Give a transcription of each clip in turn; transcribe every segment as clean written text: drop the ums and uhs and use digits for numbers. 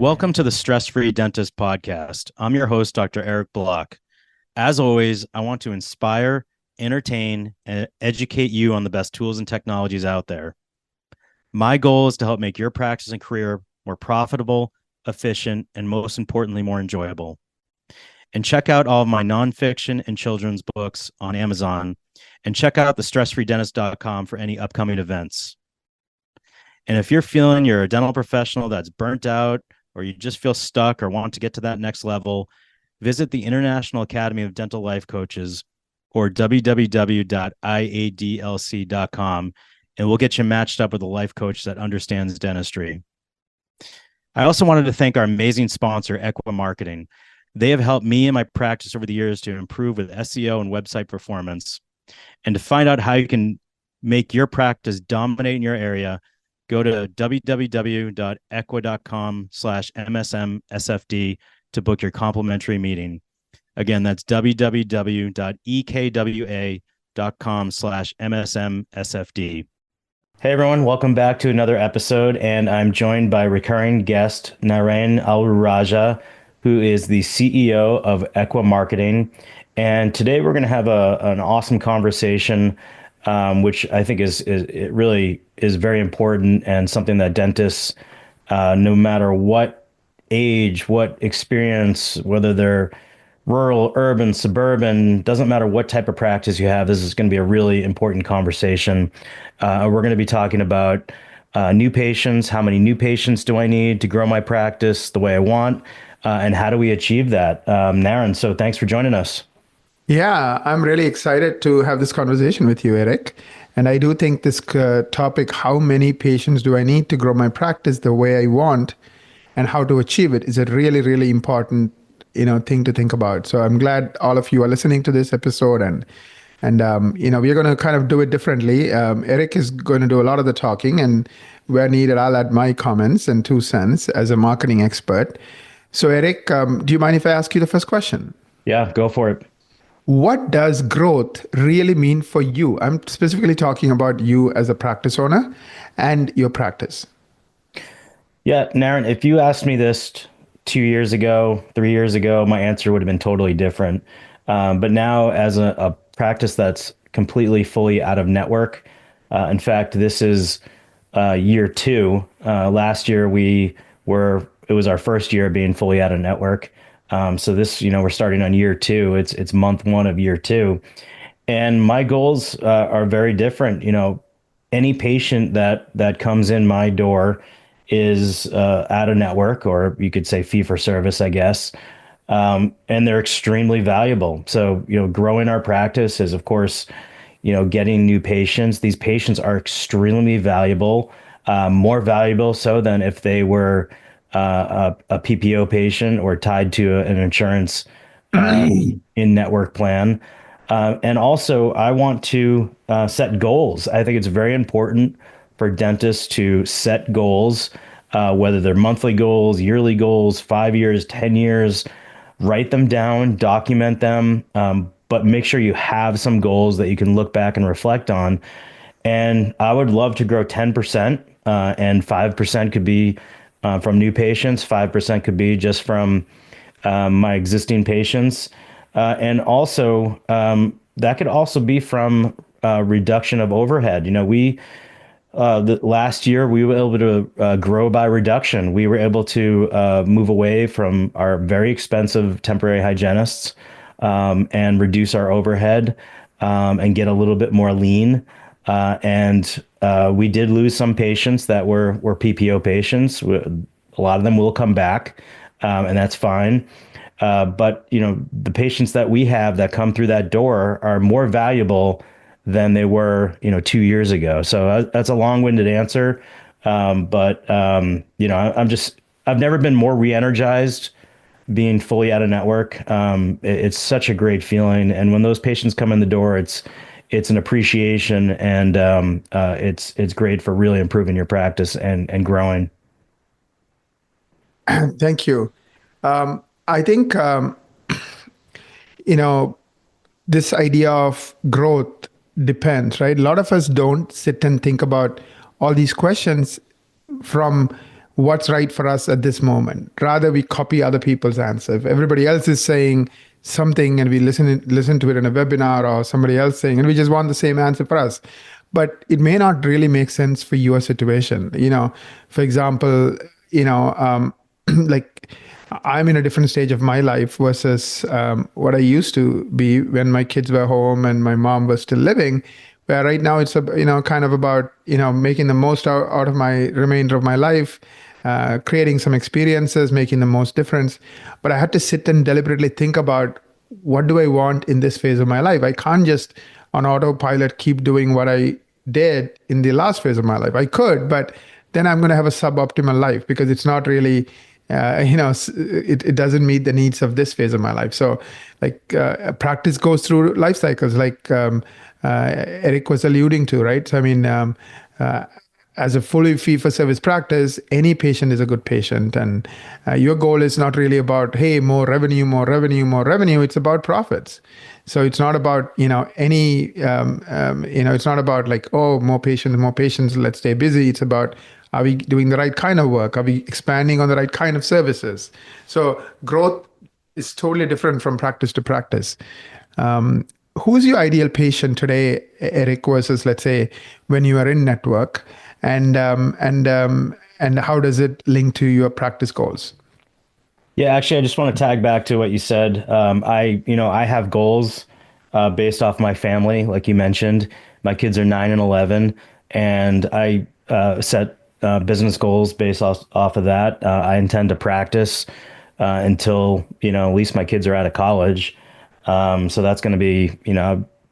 Welcome to the Stress Free Dentist Podcast. I'm your host, Dr. Eric Block. As always, I want to inspire, entertain, and educate you on the best tools and technologies out there. My goal is to help make your practice and career more profitable, efficient, and most importantly, more enjoyable. And check out all of my nonfiction and children's books on Amazon, and check out the stressfreedentist.com for any upcoming events. And if you're feeling you're a dental professional that's burnt out, or you just feel stuck or want to get to that next level, visit the International Academy of Dental Life Coaches or www.iadlc.com, and we'll get you matched up with a life coach that understands dentistry. I also wanted to thank our amazing sponsor, Ekwa Marketing. They have helped me and my practice over the years to improve with SEO and website performance. And to find out how you can make your practice dominate in your area, go to www.equa.com/MSMSFD to book your complimentary meeting. Again, that's www.ekwa.com/MSMSFD. Hey everyone, welcome back to another episode, and I'm joined by recurring guest Naren Arulrajah, who is the CEO of Ekwa Marketing. And today we're going to have an awesome conversation, which I think is it really is very important and something that dentists, no matter what age, what experience, whether they're rural, urban, suburban, doesn't matter what type of practice you have, this is going to be a really important conversation. We're going to be talking about new patients, how many new patients do I need to grow my practice the way I want, and how do we achieve that? Naren, so thanks for joining us. Yeah, I'm really excited to have this conversation with you, Eric. And I do think this topic, how many patients do I need to grow my practice the way I want and how to achieve it, is a really, really important, thing to think about. So I'm glad all of you are listening to this episode, and we're going to kind of do it differently. Eric is going to do a lot of the talking, and where needed, I'll add my comments and 2 cents as a marketing expert. So Eric, do you mind if I ask you the first question? Yeah, go for it. What does growth really mean for you? I'm specifically talking about you as a practice owner and your practice. Yeah, Naren, if you asked me this 2 years ago, 3 years ago, my answer would have been totally different. But now, as a practice that's completely fully out of network, in fact, this is year two. Last year, it was our first year being fully out of network. So this, we're starting on year two. It's month one of year two, and my goals are very different. Any patient that comes in my door is out of network, or you could say fee for service, I guess. And they're extremely valuable. So, growing our practice is, of course, getting new patients. These patients are extremely valuable, more valuable so than if they were a PPO patient or tied to an insurance in-network plan. And also, I want to set goals. I think it's very important for dentists to set goals, whether they're monthly goals, yearly goals, 5 years, 10 years. Write them down, document them, but make sure you have some goals that you can look back and reflect on. And I would love to grow 10%, and 5% could be from new patients, 5% could be just from my existing patients. And also, that could also be from reduction of overhead. The last year we were able to grow by reduction. We were able to move away from our very expensive temporary hygienists and reduce our overhead and get a little bit more lean. And we did lose some patients that were PPO patients. A lot of them will come back, and that's fine. But the patients that we have that come through that door are more valuable than they were, 2 years ago. So that's a long-winded answer. But I've never been more re-energized being fully out of network. It's such a great feeling. And when those patients come in the door, it's an appreciation, and it's great for really improving your practice and growing. Thank you. I think, this idea of growth depends, right? A lot of us don't sit and think about all these questions from what's right for us at this moment. Rather, we copy other people's answer. If everybody else is saying something and we listen to it in a webinar or somebody else saying, and we just want the same answer for us, but it may not really make sense for your situation. For example, like I'm in a different stage of my life versus what I used to be when my kids were home and my mom was still living. Where right now it's kind of about making the most out of my remainder of my life, creating some experiences, making the most difference. But I had to sit and deliberately think about what do I want in this phase of my life. I can't just on autopilot keep doing what I did in the last phase of my life. I could, but then I'm going to have a suboptimal life because it's not really, it doesn't meet the needs of this phase of my life. So, like, practice goes through life cycles, like Eric was alluding to, right? So, I mean, as a fully fee for service practice, any patient is a good patient. And your goal is not really about, hey, more revenue, more revenue, more revenue. It's about profits. So it's not about, it's not about like, oh, more patients, let's stay busy. It's about, are we doing the right kind of work? Are we expanding on the right kind of services? So growth is totally different from practice to practice. Who's your ideal patient today, Eric, versus let's say when you are in network, and how does it link to your practice goals? Yeah, actually, I just want to tag back to what you said. I have goals based off my family, like you mentioned. My kids are 9 and 11, and I set business goals based off of that. I intend to practice until, at least my kids are out of college. So that's going to be,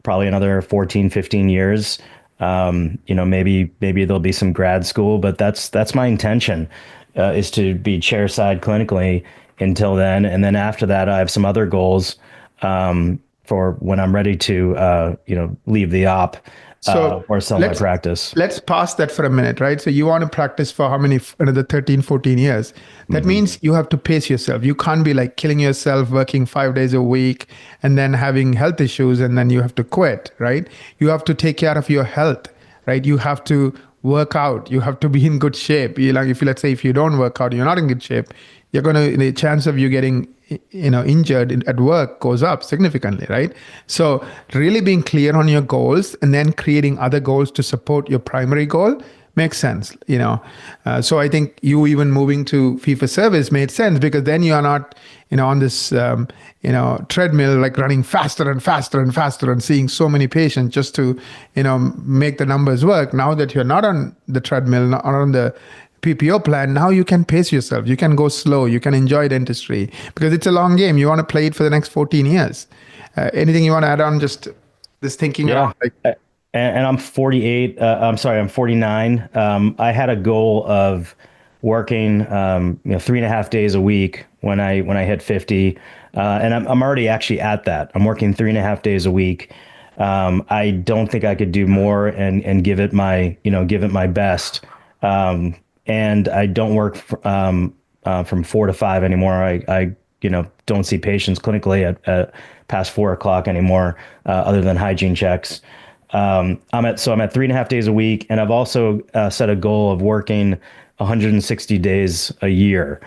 probably another 14, 15 years. Maybe there'll be some grad school, but that's my intention, is to be chairside clinically until then. And then after that, I have some other goals for when I'm ready to, leave the op So or sell my let's practice. let's pause that for a minute, right? So you want to practice for how many, another 13, 14 years. That Mhm. means you have to pace yourself. You can't be like killing yourself, working 5 days a week and then having health issues and then you have to quit, right? You have to take care of your health, right? You have to work out. You have to be in good shape. Like if you, let's say if you don't work out, you're not in good shape, you're going to, the chance of you getting injured at work goes up significantly, right? So really being clear on your goals and then creating other goals to support your primary goal makes sense. So I think you even moving to fee for service made sense because then you are not on this treadmill, like running faster and faster and faster and seeing so many patients just to make the numbers work. Now that you're not on the treadmill, not on the PPO plan, now you can pace yourself. You can go slow. You can enjoy dentistry because it's a long game. You want to play it for the next 14 years. Anything you want to add on? Just this thinking around, Yeah. like, And I'm 48. I'm sorry, I'm 49. I had a goal of working, 3.5 days a week when I hit 50. And I'm already actually at that. I'm working 3.5 days a week. I don't think I could do more and give it my best. Um, and I don't work from 4 to 5 anymore. I don't see patients clinically at past 4 o'clock anymore, other than hygiene checks. I'm at 3.5 days a week, and I've also set a goal of working 160 days a year.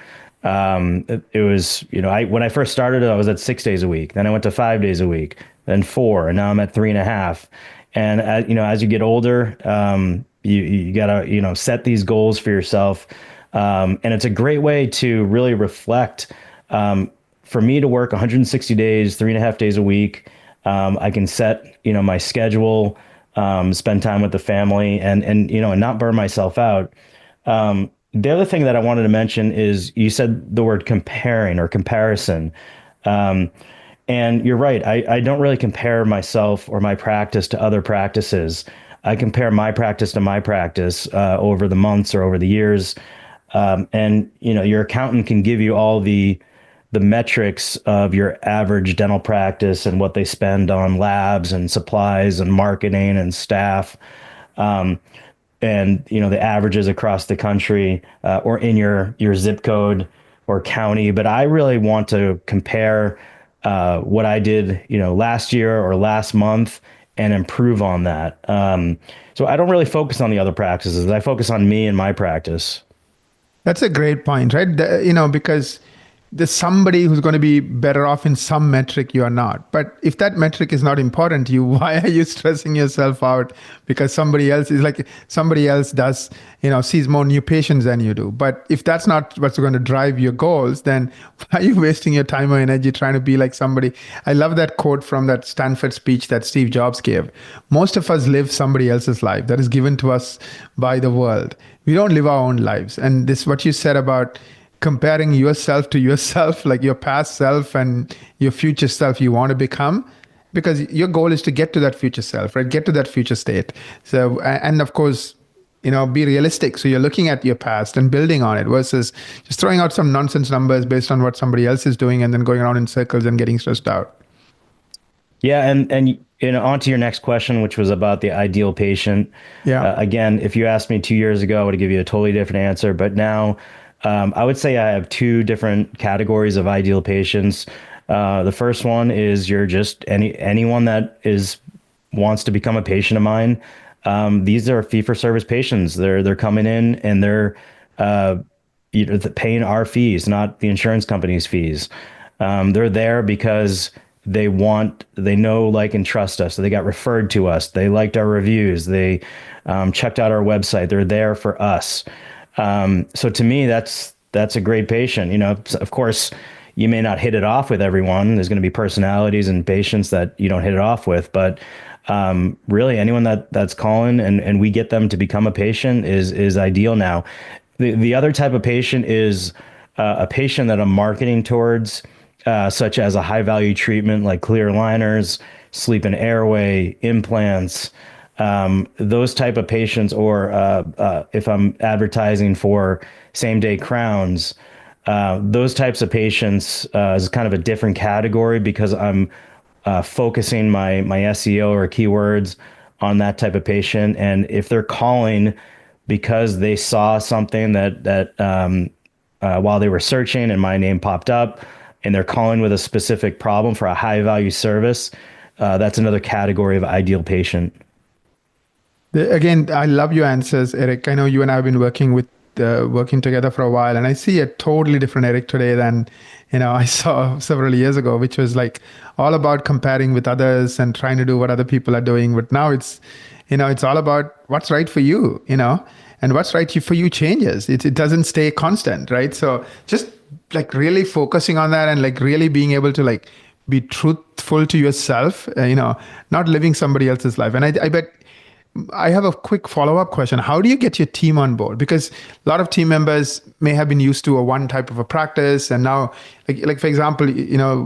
It was, when I first started, I was at 6 days a week. Then I went to 5 days a week, then four, and now I'm at 3.5. And as you get older, you gotta, set these goals for yourself. And it's a great way to really reflect. For me to work 160 days, 3.5 days a week, I can set, my schedule, spend time with the family, and not burn myself out. The other thing that I wanted to mention is you said the word comparing or comparison. Um, and you're right. I don't really compare myself or my practice to other practices. I compare my practice to my practice over the months or over the years. And your accountant can give you all the metrics of your average dental practice and what they spend on labs and supplies and marketing and staff. Um, and the averages across the country, or in your zip code or county. But I really want to compare what I did last year or last month and improve on that. So I don't really focus on the other practices. I focus on me and my practice. That's a great point, right? Because there's somebody who's going to be better off in some metric you are not. But if that metric is not important to you, why are you stressing yourself out because somebody else is like somebody else does, sees more new patients than you do. But if that's not what's going to drive your goals, then why are you wasting your time or energy trying to be like somebody? I love that quote from that Stanford speech that Steve Jobs gave. Most of us live somebody else's life that is given to us by the world. We don't live our own lives. And this, what you said about comparing yourself to yourself, like your past self and your future self you want to become, because your goal is to get to that future self, right? Get to that future state. So, and of course, be realistic. So you're looking at your past and building on it versus just throwing out some nonsense numbers based on what somebody else is doing and then going around in circles and getting stressed out. Yeah, and on to your next question, which was about the ideal patient. Yeah. Again, if you asked me 2 years ago, I would give you a totally different answer. But now, I would say I have two different categories of ideal patients. The first one is you're just anyone that is wants to become a patient of mine. These are fee-for-service patients. They're coming in and they're uh, paying our fees, not the insurance company's fees. They're there because they know, like, and trust us. So they got referred to us. They liked our reviews. They checked out our website. They're there for us. So to me, that's a great patient. Of course, you may not hit it off with everyone. There's going to be personalities and patients that you don't hit it off with, but really anyone that's calling and we get them to become a patient is ideal now. The other type of patient is a patient that I'm marketing towards, such as a high value treatment like clear aligners, sleep and airway, implants, those type of patients, or if I'm advertising for same day crowns, those types of patients is kind of a different category because I'm focusing my SEO or keywords on that type of patient. And if they're calling because they saw something that while they were searching and my name popped up, and they're calling with a specific problem for a high value service, that's another category of ideal patient. Again, I love your answers, Eric. I know you and I have been working together for a while, and I see a totally different Eric today than I saw several years ago, which was like all about comparing with others and trying to do what other people are doing. But now it's all about what's right for you, and what's right for you changes. It doesn't stay constant, right? So just like really focusing on that and like really being able to like be truthful to yourself, not living somebody else's life. And I bet I have a quick follow-up question. How do you get your team on board? Because a lot of team members may have been used to a one type of a practice, and now, like for example,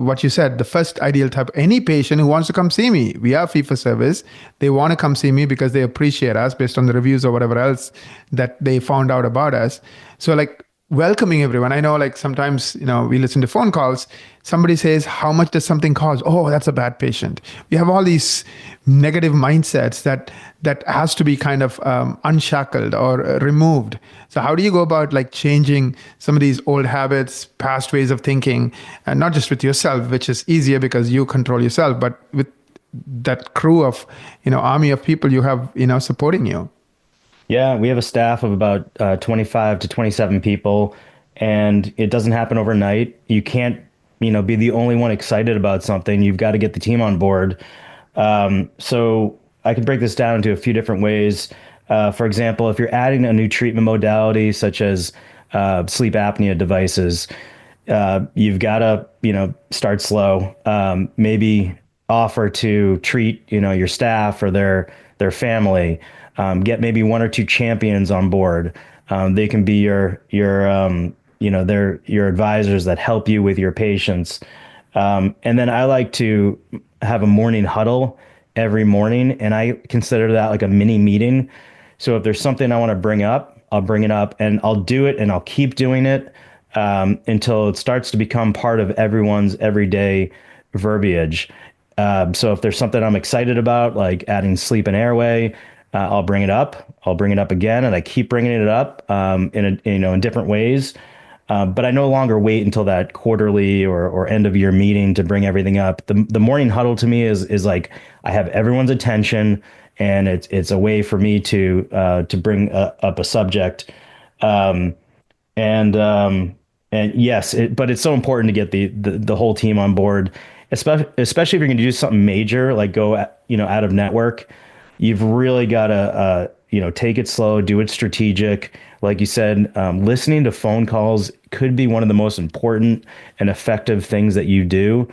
what you said, the first ideal type, any patient who wants to come see me, we are fee for service. They want to come see me because they appreciate us based on the reviews or whatever else that they found out about us. So like welcoming everyone. I know like sometimes, we listen to phone calls. Somebody says, how much does something cost? Oh, that's a bad patient. We have all these negative mindsets that has to be kind of unshackled or removed. So how do you go about like changing some of these old habits, past ways of thinking, and not just with yourself, which is easier because you control yourself, but with that crew of, army of people you have, supporting you? Yeah, we have a staff of about 25 to 27 people, and it doesn't happen overnight. You can't, be the only one excited about something. You've got to get the team on board. So I can break this down into a few different ways. For example, if you're adding a new treatment modality, such as sleep apnea devices, you've got to, start slow. Maybe offer to treat, your staff or their family. Get maybe one or two champions on board. They can be they're your advisors that help you with your patients. And then I like to have a morning huddle every morning, and I consider that like a mini meeting. So if there's something I want to bring up, I'll bring it up and I'll do it and I'll keep doing it until it starts to become part of everyone's everyday verbiage. So if there's something I'm excited about, like adding sleep and airway, I'll bring it up. I'll bring it up again, and I keep bringing it up in different ways. But I no longer wait until that quarterly or end of year meeting to bring everything up. The morning huddle to me is like I have everyone's attention, and it's a way for me to bring up a subject. And yes, but it's so important to get the whole team on board, especially if you're going to do something major like out of network. You've really got to take it slow, do it strategic. Like you said, listening to phone calls could be one of the most important and effective things that you do,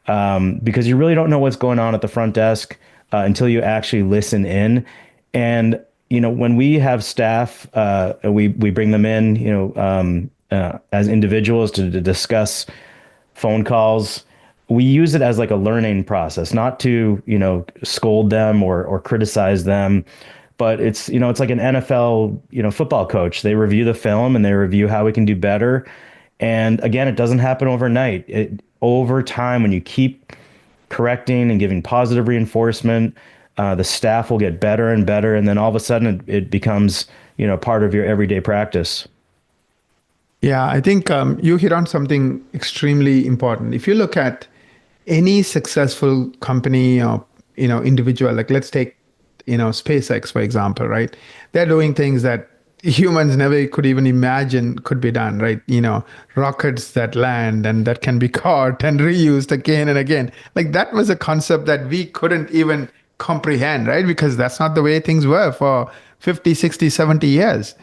because you really don't know what's going on at the front desk until you actually listen in. And when we have staff, we bring them in, as individuals to discuss phone calls. We use it as like a learning process, not to, scold them or criticize them, but it's like an NFL, football coach. They review the film and they review how we can do better. And again, it doesn't happen overnight. Over time, when you keep correcting and giving positive reinforcement, the staff will get better and better, and then all of a sudden it becomes, part of your everyday practice. Yeah, I think you hit on something extremely important. If you look at any successful company or individual, like let's take SpaceX for example, right? They're doing things that humans never could even imagine could be done, right? Rockets that land and that can be caught and reused again and again. Like that was a concept that we couldn't even comprehend, right? Because that's not the way things were for 50, 60, 70 years.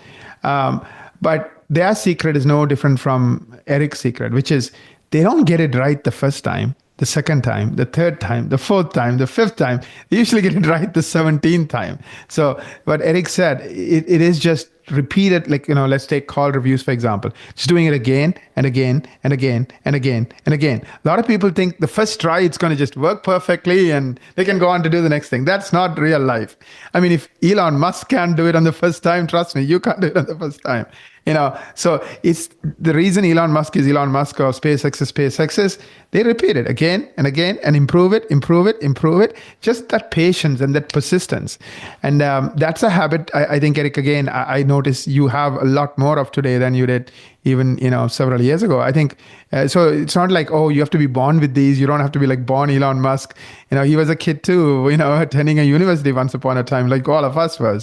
Um, but their secret is no different from Eric's secret, which is they don't get it right the first time, the second time, the third time, the fourth time, the fifth time. They usually get it right the 17th time. So what Eric said, it is just repeated, like, let's take call reviews, for example. Just doing it again and again and again and again and again. A lot of people think the first try, it's going to just work perfectly and they can go on to do the next thing. That's not real life. I mean, if Elon Musk can't do it on the first time, trust me, you can't do it on the first time. So it's the reason Elon Musk is Elon Musk or SpaceX is they repeat it again and again and improve it, improve it, improve it. Just that patience and that persistence. And that's a habit. I think, Eric, again, I notice you have a lot more of today than you did even, several years ago. I think, so it's not like, oh, you have to be born with these. You don't have to be like born Elon Musk. He was a kid too, attending a university once upon a time, like all of us were.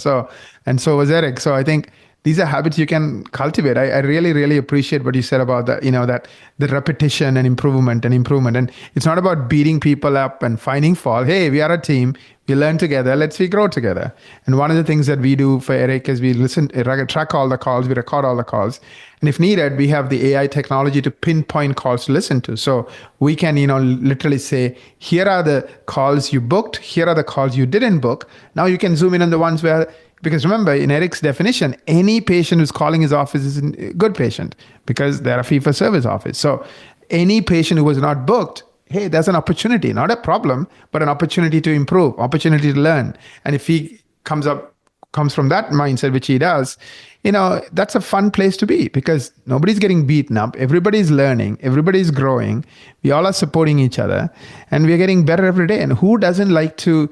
And so was Eric. So I think, these are habits you can cultivate. I really, really appreciate what you said about that, that the repetition and improvement and improvement. And it's not about beating people up and finding fault. Hey, we are a team. We learn together. We grow together. And one of the things that we do for Eric is we track all the calls, we record all the calls. And if needed, we have the AI technology to pinpoint calls to listen to. So we can, literally say, here are the calls you booked. Here are the calls you didn't book. Now you can zoom in on the ones where, because remember, in Eric's definition, any patient who's calling his office is a good patient because they're a fee-for-service office. So any patient who was not booked, hey, there's an opportunity, not a problem, but an opportunity to improve, opportunity to learn. And if he comes from that mindset, which he does, that's a fun place to be because nobody's getting beaten up. Everybody's learning. Everybody's growing. We all are supporting each other and we're getting better every day. And who doesn't like to,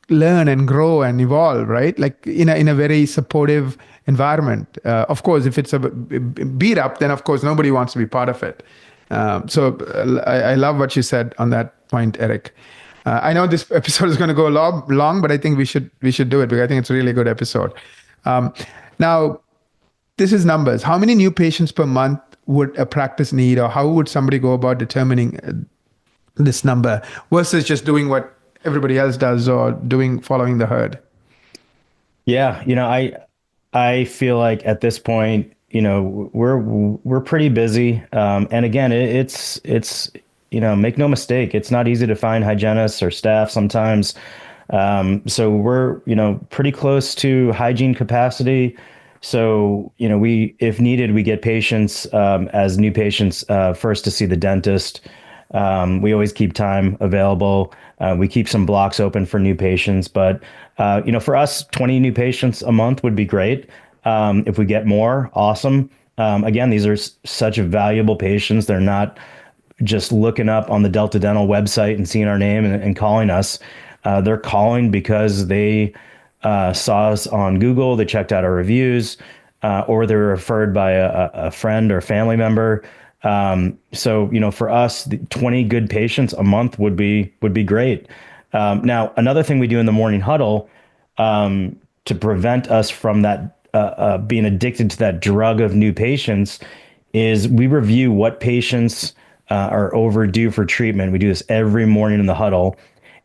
learn and grow and evolve, right? Like in a very supportive environment. Of course, if it's a beat up, then of course nobody wants to be part of it. I love what you said on that point, Eric. I know this episode is going to go long, but I think we should do it because I think it's a really good episode. Now, this is numbers. How many new patients per month would a practice need, or how would somebody go about determining this number versus just doing what everybody else does or following the herd? Yeah, I feel like at this point, we're pretty busy. And again, it's make no mistake, it's not easy to find hygienists or staff sometimes. So we're, pretty close to hygiene capacity. So, if needed, we get patients, as new patients, first to see the dentist. We always keep time available. We keep some blocks open for new patients, but for us, 20 new patients a month would be great. If we get more, awesome. Again, these are such valuable patients. They're not just looking up on the Delta Dental website and seeing our name and calling us. They're calling because they saw us on Google, they checked out our reviews, or they were referred by a friend or family member. So, for us, 20 good patients a month would be great. Now, another thing we do in the morning huddle, to prevent us from that being addicted to that drug of new patients is we review what patients are overdue for treatment. We do this every morning in the huddle,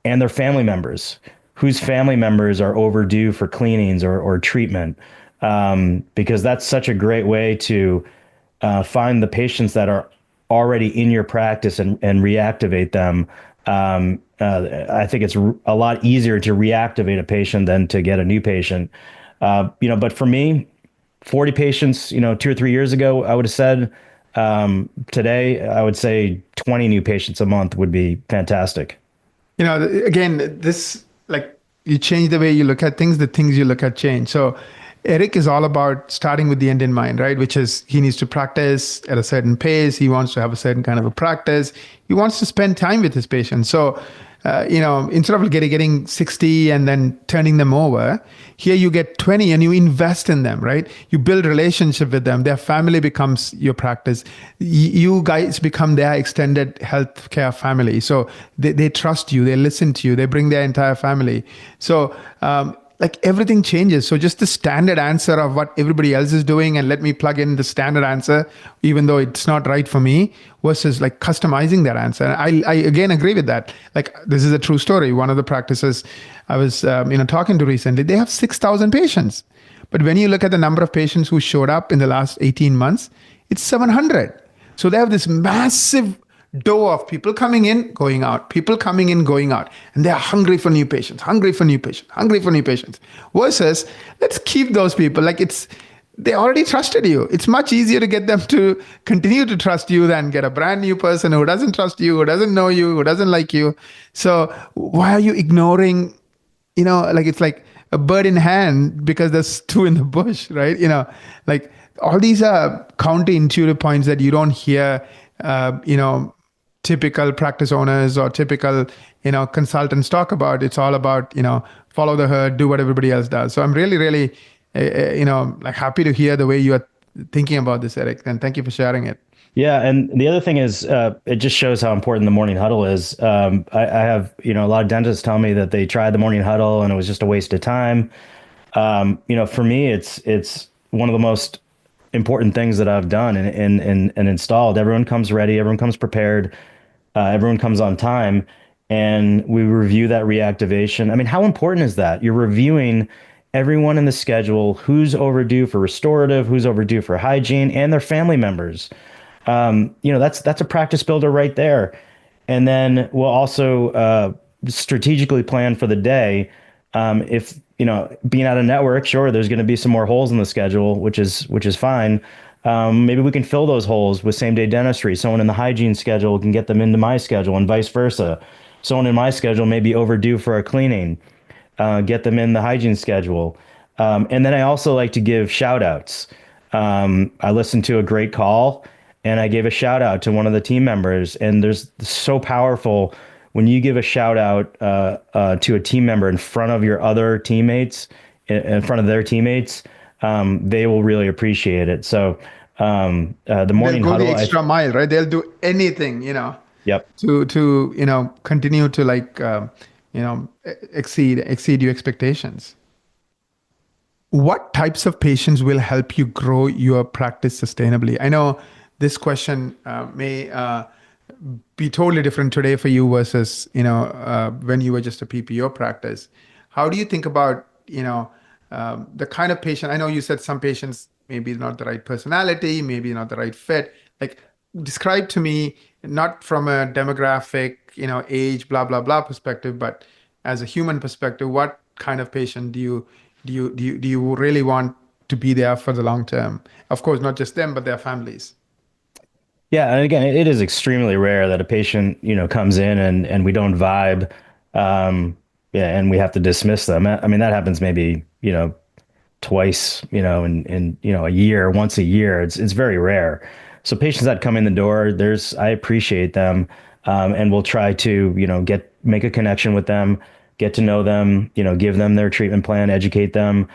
and their family members, whose family members are overdue for cleanings or treatment, because that's such a great way to find the patients that are already in your practice and reactivate them. I think it's a lot easier to reactivate a patient than to get a new patient. But for me, 40 patients, 2 or 3 years ago, I would have said, today, I would say 20 new patients a month would be fantastic. Again, this, like, you change the way you look at things, the things you look at change. So Eric is all about starting with the end in mind, right? Which is he needs to practice at a certain pace. He wants to have a certain kind of a practice. He wants to spend time with his patients. So, instead of getting 60 and then turning them over, here you get 20 and you invest in them, right? You build relationship with them. Their family becomes your practice. You guys become their extended healthcare family. So they trust you. They listen to you. They bring their entire family. So, like, everything changes. So just the standard answer of what everybody else is doing, and let me plug in the standard answer, even though it's not right for me, versus like customizing that answer. I again agree with that. Like, this is a true story. One of the practices I was talking to recently, they have 6,000 patients, but when you look at the number of patients who showed up in the last 18 months, it's 700. So they have this massive door of people coming in, going out, people coming in, going out, and they're hungry for new patients, hungry for new patients, hungry for new patients. Versus, let's keep those people. Like, they already trusted you. It's much easier to get them to continue to trust you than get a brand new person who doesn't trust you, who doesn't know you, who doesn't like you. So why are you ignoring, like, it's like a bird in hand because there's two in the bush, right? Like, all these are counterintuitive points that you don't hear, typical practice owners or typical consultants talk about. It's all about follow the herd, do what everybody else does. So I'm really, really like, happy to hear the way you are thinking about this, Eric, and thank you for sharing it. Yeah, and the other thing is, it just shows how important the morning huddle is. I have, a lot of dentists tell me that they tried the morning huddle and it was just a waste of time. For me, it's one of the most important things that I've done and installed. Everyone comes ready, everyone comes prepared, everyone comes on time, and we review that reactivation. I mean, how important is that? You're reviewing everyone in the schedule, who's overdue for restorative, who's overdue for hygiene, and their family members. That's a practice builder right there. And then we'll also strategically plan for the day. If being out of network, sure, there's going to be some more holes in the schedule, which is fine. Maybe we can fill those holes with same day dentistry. Someone in the hygiene schedule can get them into my schedule, and vice versa. Someone in my schedule may be overdue for a cleaning, get them in the hygiene schedule. And then I also like to give shout outs. I listened to a great call and I gave a shout out to one of the team members. And there's so powerful when you give a shout out to a team member in front of your other teammates, in front of their teammates. They will really appreciate it. So the They'll morning go the huddle, extra mile, right? They'll do anything, yep. to continue to, like, exceed your expectations. What types of patients will help you grow your practice sustainably? I know this question may be totally different today for you versus when you were just a PPO practice. How do you think about the kind of patient? I know you said some patients maybe not the right personality, maybe not the right fit. Like, describe to me, not from a demographic, age, blah blah blah perspective, but as a human perspective, what kind of patient do you really want to be there for the long term? Of course, not just them, but their families. Yeah, and again, it is extremely rare that a patient, comes in and we don't vibe, yeah, and we have to dismiss them. I mean, that happens maybe, twice, in a year, once a year. It's very rare. So patients that come in the door, I appreciate them, and we'll try to, make a connection with them, get to know them, give them their treatment plan, educate them,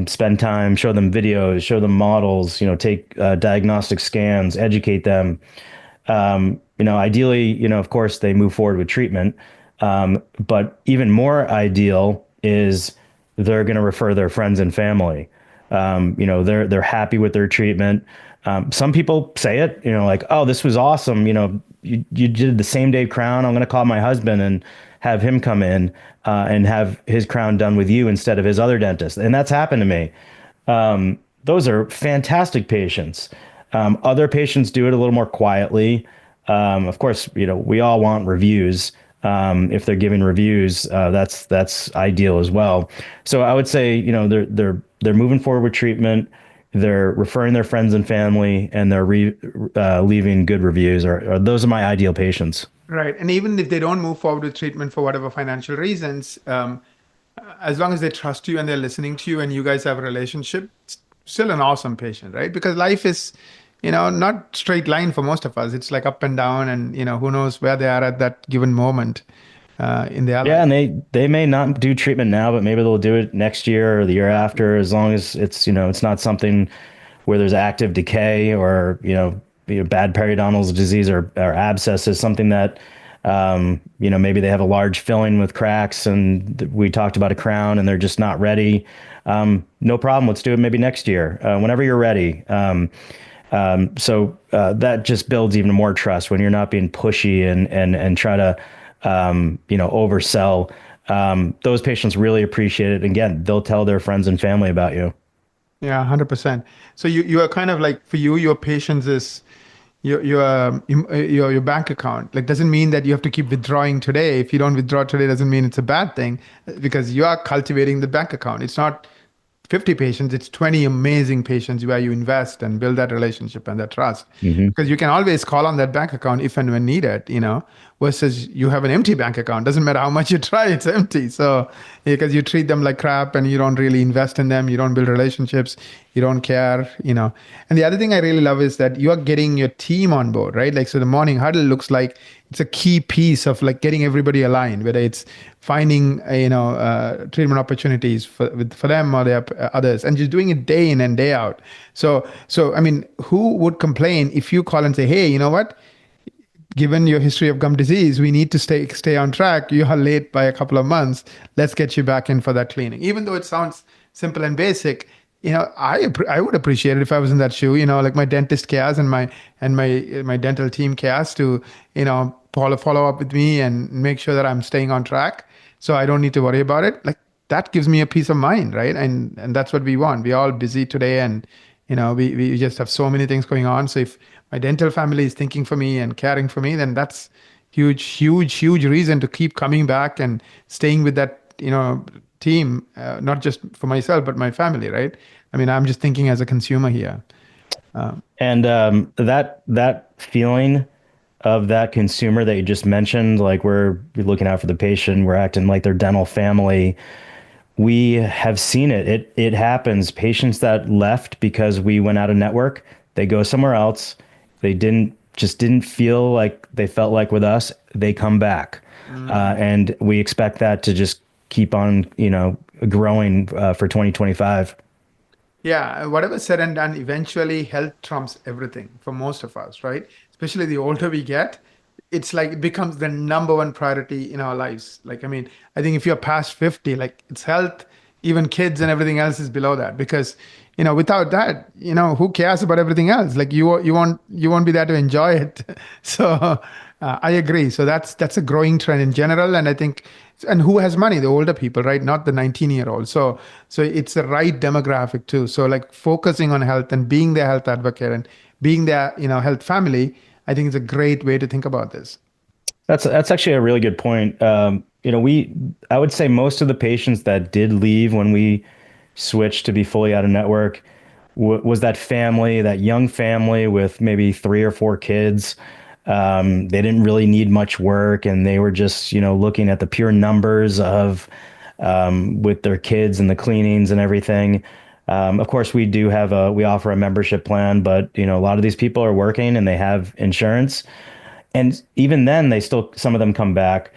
spend time, show them videos, show them models, take diagnostic scans, educate them. Ideally, of course, they move forward with treatment. But even more ideal is they're going to refer their friends and family. They're happy with their treatment. Some people say it, like, oh, this was awesome. You did the same day crown. I'm going to call my husband and have him come in and have his crown done with you instead of his other dentist. And that's happened to me. Those are fantastic patients. Other patients do it a little more quietly. Of course, we all want reviews. If they're giving reviews, that's ideal as well. So I would say, they're moving forward with treatment. They're referring their friends and family, and they're leaving good reviews. Or those are my ideal patients. Right. And even if they don't move forward with treatment for whatever financial reasons, as long as they trust you and they're listening to you and you guys have a relationship, it's still an awesome patient, right? Because life is, not straight line for most of us. It's like up and down, and who knows where they are at that given moment in their Yeah, life. and they may not do treatment now, but maybe they'll do it next year or the year after, as long as it's not something where there's active decay or bad periodontal disease or abscesses, something that maybe they have a large filling with cracks, and we talked about a crown and they're just not ready. No problem. Let's do it maybe next year, whenever you're ready. So that just builds even more trust when you're not being pushy and try to oversell. Those patients really appreciate it. Again, they'll tell their friends and family about you. Yeah, 100%. So you are kind of like, for you, your patience is your bank account. Like, doesn't mean that you have to keep withdrawing today. If you don't withdraw today, doesn't mean it's a bad thing, because you are cultivating the bank account. It's not 50 patients, it's 20 amazing patients where you invest and build that relationship and that trust. Hmm. Because you can always call on that bank account if and when needed, versus you have an empty bank account. Doesn't matter how much you try, it's empty. So, because you treat them like crap and you don't really invest in them, you don't build relationships, you don't care. And the other thing I really love is that you are getting your team on board, right? Like, so the morning huddle looks like it's a key piece of like getting everybody aligned, whether it's finding treatment opportunities for them or their others, and just doing it day in and day out. So I mean, who would complain if you call and say, hey, you know what, given your history of gum disease, we need to stay on track. You are late by a couple of months. Let's get you back in for that cleaning. Even though it sounds simple and basic, I would appreciate it if I was in that shoe. Like my dentist cares, and my dental team cares to follow up with me and make sure that I'm staying on track, so I don't need to worry about it. Like, that gives me a peace of mind, right? And that's what we want. We're all busy today, and we just have so many things going on. So if my dental family is thinking for me and caring for me, then that's huge reason to keep coming back and staying with that team, not just for myself but my family, right? I mean, I'm just thinking as a consumer here. And that feeling of that consumer that you just mentioned, like we're looking out for the patient, we're acting like their dental family. We have seen it. It happens. Patients that left because we went out of network, they go somewhere else. They didn't feel like they felt like with us. They come back, and we expect that to just keep on, growing for 2025. Yeah, whatever said and done, eventually health trumps everything for most of us, right? Especially the older we get, it's like it becomes the number one priority in our lives. Like, I mean, I think if you're past 50, like, it's health, even kids and everything else is below that, because, without that, who cares about everything else? Like, you won't be there to enjoy it. So I agree. So that's a growing trend in general, and I think, and who has money? The older people, right? Not the 19-year-old. So it's the right demographic too. So, like, focusing on health and being their health advocate and being their health family, I think it's a great way to think about this. That's actually a really good point. I would say most of the patients that did leave when we switched to be fully out of network was that family, that young family with maybe 3 or 4 kids. They didn't really need much work, and they were just, looking at the pure numbers of with their kids and the cleanings and everything. Of course, we offer a membership plan, but a lot of these people are working and they have insurance. And even then, some of them come back.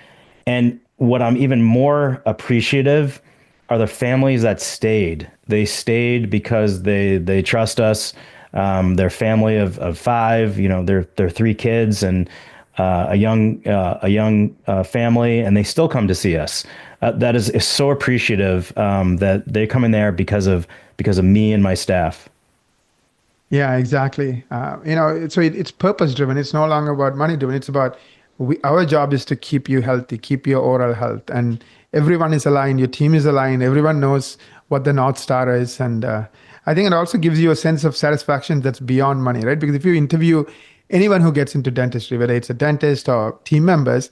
And what I'm even more appreciative are the families that stayed. They stayed because they trust us. Their family of 5, their 3 kids, and a young family, and they still come to see us. That is so appreciative that they come in there because of me and my staff. Yeah, exactly. It's purpose driven. It's no longer about money driven. It's about our job is to keep you healthy, keep your oral health, and everyone is aligned. Your team is aligned. Everyone knows what the North Star is, and I think it also gives you a sense of satisfaction that's beyond money, right? Because if you interview anyone who gets into dentistry, whether it's a dentist or team members,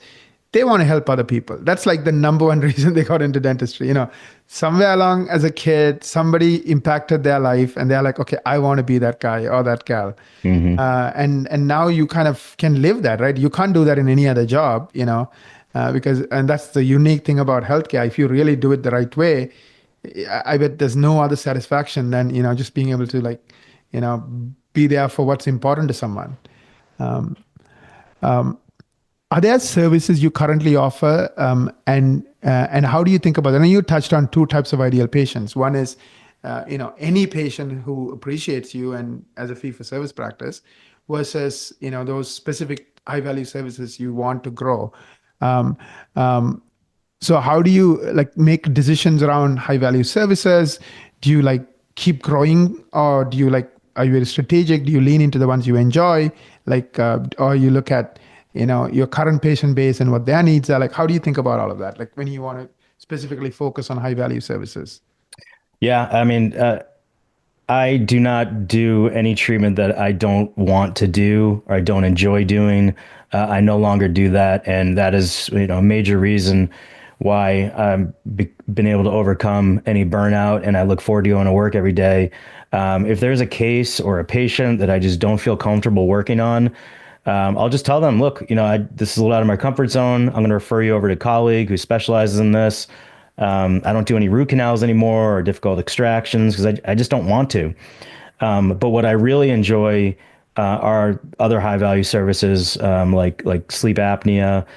they want to help other people. That's like the number one reason they got into dentistry. Somewhere along as a kid, somebody impacted their life and they're like, okay, I want to be that guy or that gal. Hmm. And now you kind of can live that, right? You can't do that in any other job, because, and that's the unique thing about healthcare. If you really do it the right way, I bet there's no other satisfaction than, just being able to like, you know, be there for what's important to someone. Um, um, are there services you currently offer, and how do you think about it? And you touched on two types of ideal patients. One is, any patient who appreciates you and as a fee for service practice, versus those specific high value services you want to grow. Um, um, so how do you like make decisions around high value services? Do you like keep growing, or do you like are you very strategic? Do you lean into the ones you enjoy, or you look at your current patient base and what their needs are? Like, how do you think about all of that? Like when you want to specifically focus on high value services. Yeah, I mean, I do not do any treatment that I don't want to do or I don't enjoy doing. I no longer do that, and that is, a major reason why been able to overcome any burnout. And I look forward to going to work every day. If there's a case or a patient that I just don't feel comfortable working on, I'll just tell them, look, this is a little out of my comfort zone. I'm going to refer you over to a colleague who specializes in this. I don't do any root canals anymore or difficult extractions because I just don't want to. But what I really enjoy are other high value services like sleep apnea,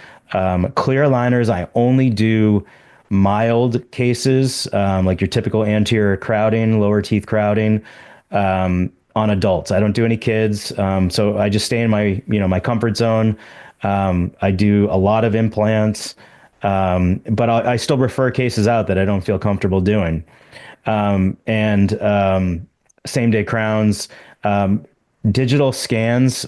clear aligners. I only do mild cases like your typical anterior crowding, lower teeth crowding on adults. I don't do any kids, so I just stay in my comfort zone. I do a lot of implants. But I still refer cases out that I don't feel comfortable doing. And same day crowns, digital scans,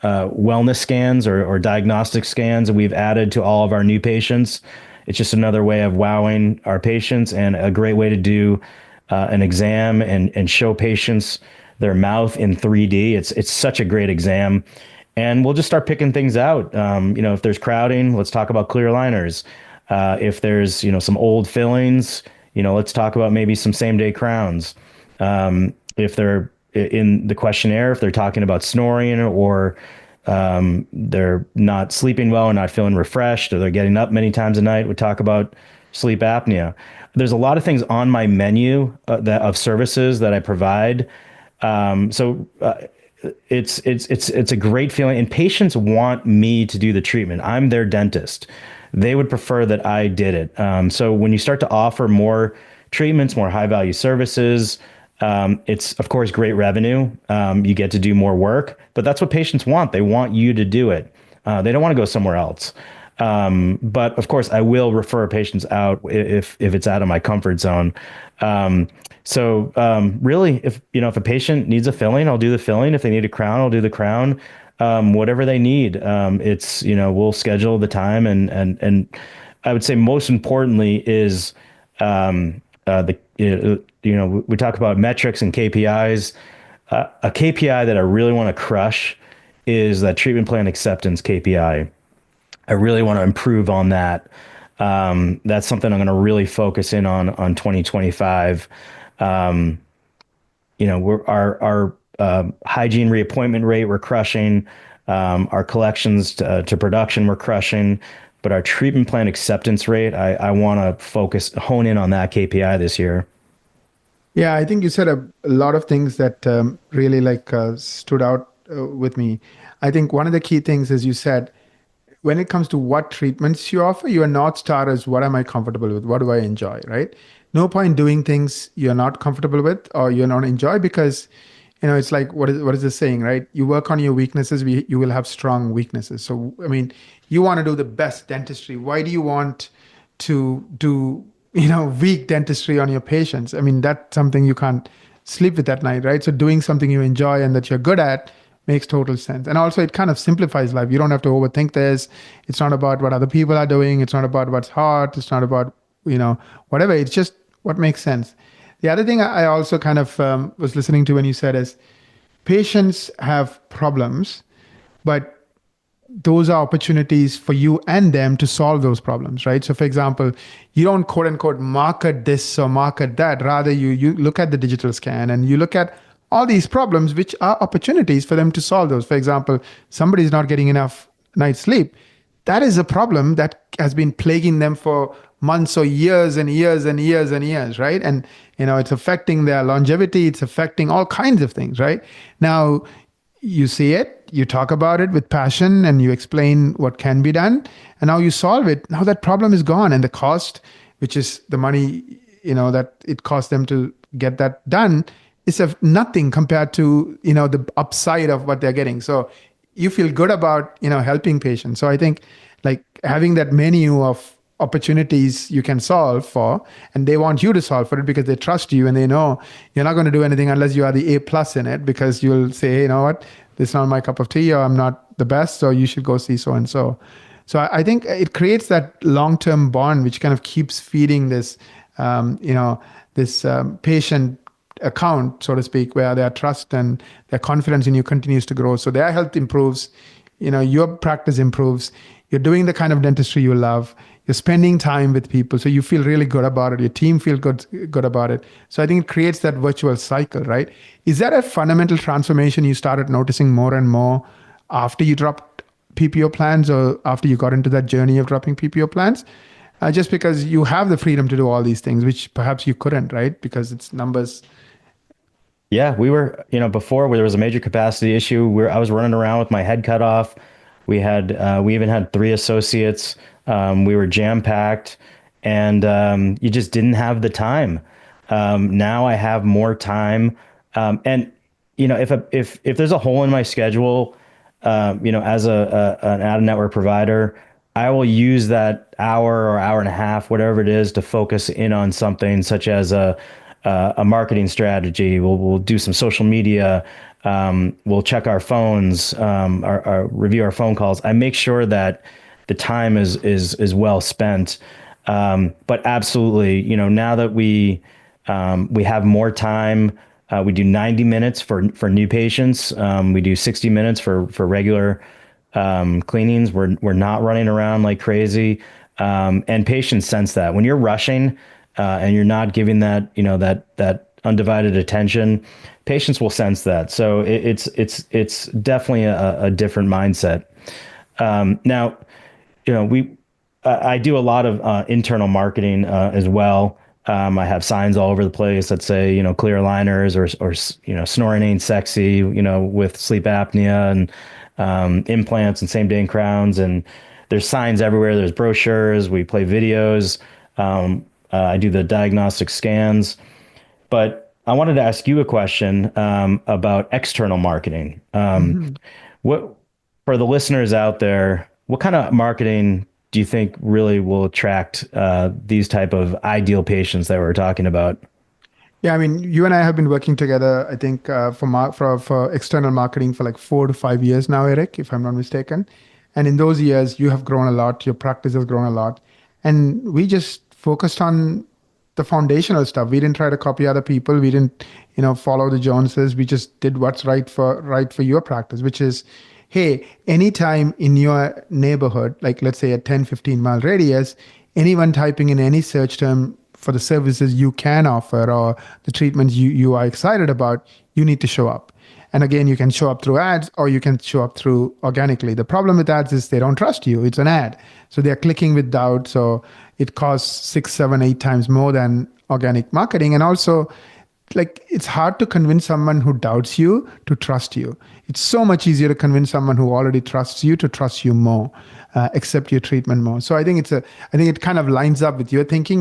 wellness scans or diagnostic scans that we've added to all of our new patients. It's just another way of wowing our patients and a great way to do an exam and show patients their mouth in 3D. It's such a great exam. And we'll just start picking things out. If there's crowding, let's talk about clear liners. If there's, some old fillings, let's talk about maybe some same day crowns. If they're in the questionnaire, if they're talking about snoring or they're not sleeping well and not feeling refreshed, or they're getting up many times a night, we talk about sleep apnea. There's a lot of things on my menu of services that I provide. So it's a great feeling, and patients want me to do the treatment. I'm their dentist. They would prefer that I did it. So when you start to offer more treatments, more high value services, it's of course great revenue. You get to do more work, but that's what patients want. They want you to do it. They don't want to go somewhere else. But of course, I will refer patients out if it's out of my comfort zone. Really, if a patient needs a filling, I'll do the filling. If they need a crown, I'll do the crown. Whatever they need. We'll schedule the time, and I would say most importantly is we talk about metrics and KPIs. A KPI that I really want to crush is that treatment plan acceptance KPI. I really want to improve on that. That's something I'm going to really focus in on 2025. Our hygiene reappointment rate we're crushing, our collections to production we're crushing, but our treatment plan acceptance rate, I want to hone in on that KPI this year. Yeah, I think you said a lot of things that really stood out with me. I think one of the key things is you said when it comes to what treatments you offer, your North Star is what am I comfortable with? What do I enjoy, right? No point doing things you're not comfortable with or you not enjoy because, It's like what is the saying, right? You work on your weaknesses, you will have strong weaknesses. So I mean, you want to do the best dentistry. Why do you want to do weak dentistry on your patients? I mean, that's something you can't sleep with at night, right? So doing something you enjoy and that you're good at makes total sense. And also, it kind of simplifies life. You don't have to overthink this. It's not about what other people are doing. It's not about what's hot. It's not about whatever. It's just what makes sense. The other thing I also kind of was listening to when you said is patients have problems, but those are opportunities for you and them to solve those problems, right? So, for example, you don't quote unquote market this or market that. Rather, you look at the digital scan and you look at all these problems, which are opportunities for them to solve those. For example, somebody's not getting enough night's sleep. That is a problem that has been plaguing them for months or years and years and years and years, right? And it's affecting their longevity. It's affecting all kinds of things, right? Now, you see it, you talk about it with passion, and you explain what can be done, and now you solve it. Now that problem is gone, and the cost, which is the money, that it costs them to get that done, is of nothing compared to the upside of what they're getting. So you feel good about helping patients. So I think like having that menu of opportunities you can solve for, and they want you to solve for it because they trust you and they know you're not going to do anything unless you are the A plus in it, because you'll say, hey, you know what, this is not my cup of tea, or I'm not the best, so you should go see so and so. So I think it creates that long-term bond which kind of keeps feeding this patient account, so to speak, where their trust and their confidence in you continues to grow. So their health improves, your practice improves, you're doing the kind of dentistry you love, you're spending time with people, so you feel really good about it, your team feels good about it. So I think it creates that virtual cycle, right? Is that a fundamental transformation you started noticing more and more after you dropped PPO plans, or after you got into that journey of dropping PPO plans? Just because you have the freedom to do all these things, which perhaps you couldn't, right? Because it's numbers. Yeah, we were, before where there was a major capacity issue, I was running around with my head cut off. We even had three associates. We were jam packed, and you just didn't have the time. Now I have more time, and if there's a hole in my schedule, as an out of network provider, I will use that hour or hour and a half, whatever it is, to focus in on something such as a marketing strategy. We'll do some social media. We'll check our phones, our review our phone calls. I make sure that the time is well spent. But absolutely, now that we have more time, we do 90 minutes for new patients. We do 60 minutes for regular cleanings. We're not running around like crazy, and patients sense that when you're rushing and you're not giving that that undivided attention, patients will sense that. So it's definitely a different mindset. Now, I do a lot of internal marketing as well. I have signs all over the place that say, clear aligners, or snoring ain't sexy, with sleep apnea, and implants and same day crowns. And there's signs everywhere. There's brochures. We play videos. I do the diagnostic scans. But I wanted to ask you a question about external marketing. Mhm. What For the listeners out there, what kind of marketing do you think really will attract these type of ideal patients that we're talking about? Yeah, I mean, you and I have been working together, I think, for external marketing for like 4 to 5 years now, Eric, if I'm not mistaken. And in those years, you have grown a lot, your practice has grown a lot. And we just focused on the foundational stuff. We didn't try to copy other people. We didn't, follow the Joneses. We just did what's right for your practice, which is, hey, anytime in your neighborhood, like let's say a 10, 15-mile radius, anyone typing in any search term for the services you can offer or the treatments you are excited about, you need to show up. And again, you can show up through ads or you can show up through organically. The problem with ads is they don't trust you. It's an ad. So they're clicking with doubt. So it costs 6, 7, 8 times more than organic marketing. And also, like, it's hard to convince someone who doubts you to trust you. It's so much easier to convince someone who already trusts you to trust you more, accept your treatment more. So I think it kind of lines up with your thinking.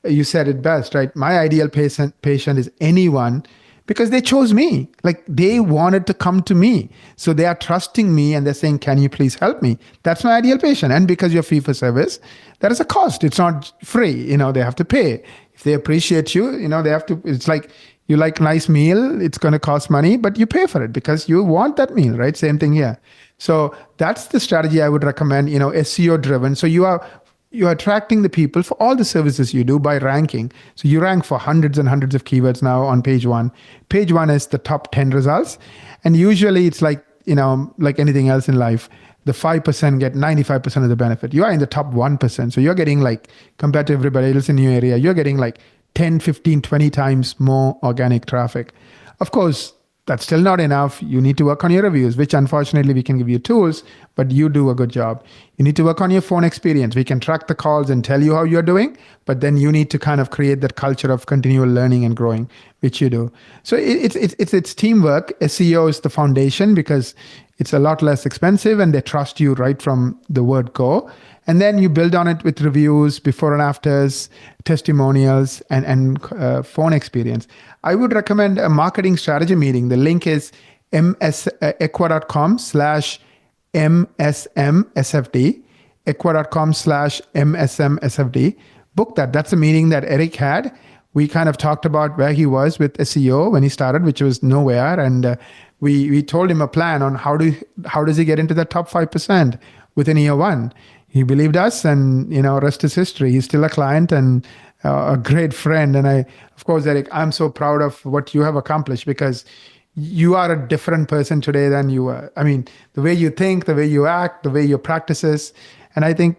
You said it best, right? My ideal patient is anyone because they chose me. Like they wanted to come to me. So they are trusting me and they're saying, can you please help me? That's my ideal patient. And because you're fee for service, there is a cost. It's not free. They have to pay. If they appreciate you, they have to, it's like you like nice meal, it's going to cost money, but you pay for it because you want that meal, right? Same thing here. So that's the strategy I would recommend, SEO driven. So you're attracting the people for all the services you do by ranking. So you rank for hundreds and hundreds of keywords now on page one. Page one is the top 10 results. And usually it's like, like anything else in life, the 5% get 95% of the benefit. You are in the top 1%. So you're getting like, compared to everybody else in your area, you're getting like 10, 15, 20 times more organic traffic. Of course, that's still not enough. You need to work on your reviews, which unfortunately we can give you tools, but you do a good job. You need to work on your phone experience. We can track the calls and tell you how you're doing, but then you need to kind of create that culture of continual learning and growing, which you do. So it's teamwork. SEO is the foundation because it's a lot less expensive and they trust you right from the word go. And then you build on it with reviews, before and afters, testimonials, and phone experience. I would recommend a marketing strategy meeting. The link is ekwa.com/MSMSFD, ekwa.com/MSMSFD. Book that. That's a meeting that Eric had. We kind of talked about where he was with SEO when he started, which was nowhere. And we told him a plan on how does he get into the top 5% within year one. He believed us, and rest is history. He's still a client and a great friend. And of course, Eric, I'm so proud of what you have accomplished because you are a different person today than you were. I mean, the way you think, the way you act, the way your practices, and I think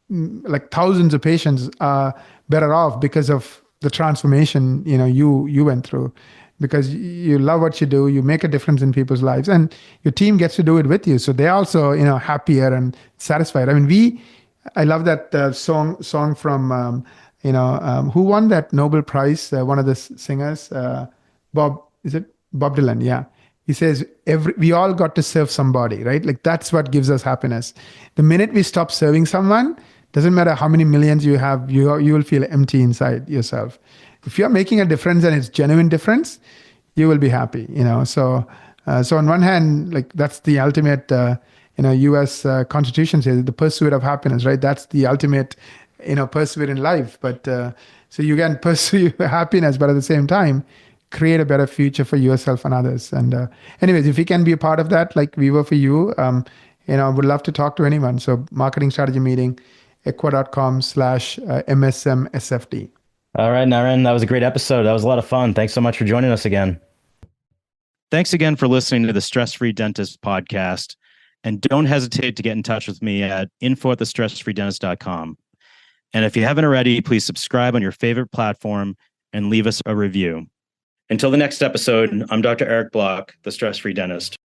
like thousands of patients are better off because of the transformation you went through. Because you love what you do, you make a difference in people's lives, and your team gets to do it with you. So they're also, happier and satisfied. I mean, I love that song from, who won that Nobel Prize? One of the singers, is it Bob Dylan? Yeah. He says, we all got to serve somebody, right? Like that's what gives us happiness. The minute we stop serving someone, doesn't matter how many millions you have, you will feel empty inside yourself. If you're making a difference and it's genuine difference, you will be happy, So on one hand, like that's the ultimate, U.S. Constitution says the pursuit of happiness, right? That's the ultimate, pursuit in life. But so you can pursue happiness, but at the same time, create a better future for yourself and others. And anyways, if we can be a part of that, like we were for you, I would love to talk to anyone. So marketing strategy meeting, ekwa.com/MSMSFD. All right, Naren, that was a great episode. That was a lot of fun. Thanks so much for joining us again. Thanks again for listening to the Stress Free Dentist podcast. And don't hesitate to get in touch with me at info@thestressfreedentist.com. And if you haven't already, please subscribe on your favorite platform and leave us a review. Until the next episode, I'm Dr. Eric Block, the Stress Free Dentist.